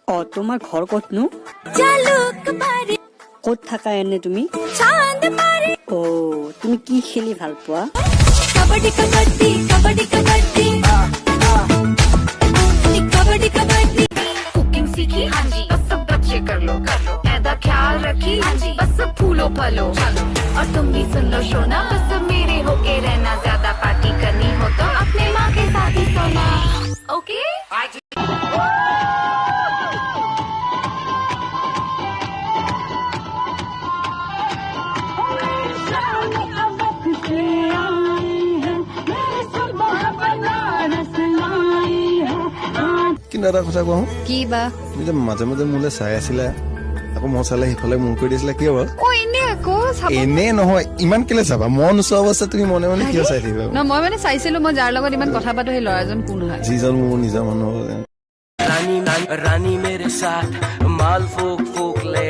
অ তোমাৰ ঘৰ ক'তনো? ক'ত থাকা এনে তুমি? অ তুমি কি খেলি ভাল পোৱা? कबड्डी कबड्डी कबड्डी कबड्डी कबड्डी कबड्डी कुकिंग सीखी हाँ जी बस सब बच्चे कर लो ऐदा ख्याल रखी हाँ जी बस सब फूलो फलो और तुम भी सुन लो शोना बस सब मेरे होके रहना ज्यादा पार्टी करनी हो तो अपने माँ के साथ ही सोना ओके কিন্তু এটা কথা কওঁ কি বা তুমি যে মাজে মাজে মোলে চাই আছিলা আকৌ মই চালে সিফালে মন কৰি দিছিলা কিয় বাৰু? অ এনে আকৌ এনে নহয় ইমান কেলে চাবা মন নোচোৱা অৱস্থা তুমি মনে মনে কিয় চাই থাকিবা? ন মই মানে চাইছিলো মই যাৰ লগত ইমান কথা পাতো সেই ল'ৰাজন কোন হয় যিজন মোৰ নিজৰ মানুহ रानी रानी मेरे साथ माल फूक फूक ले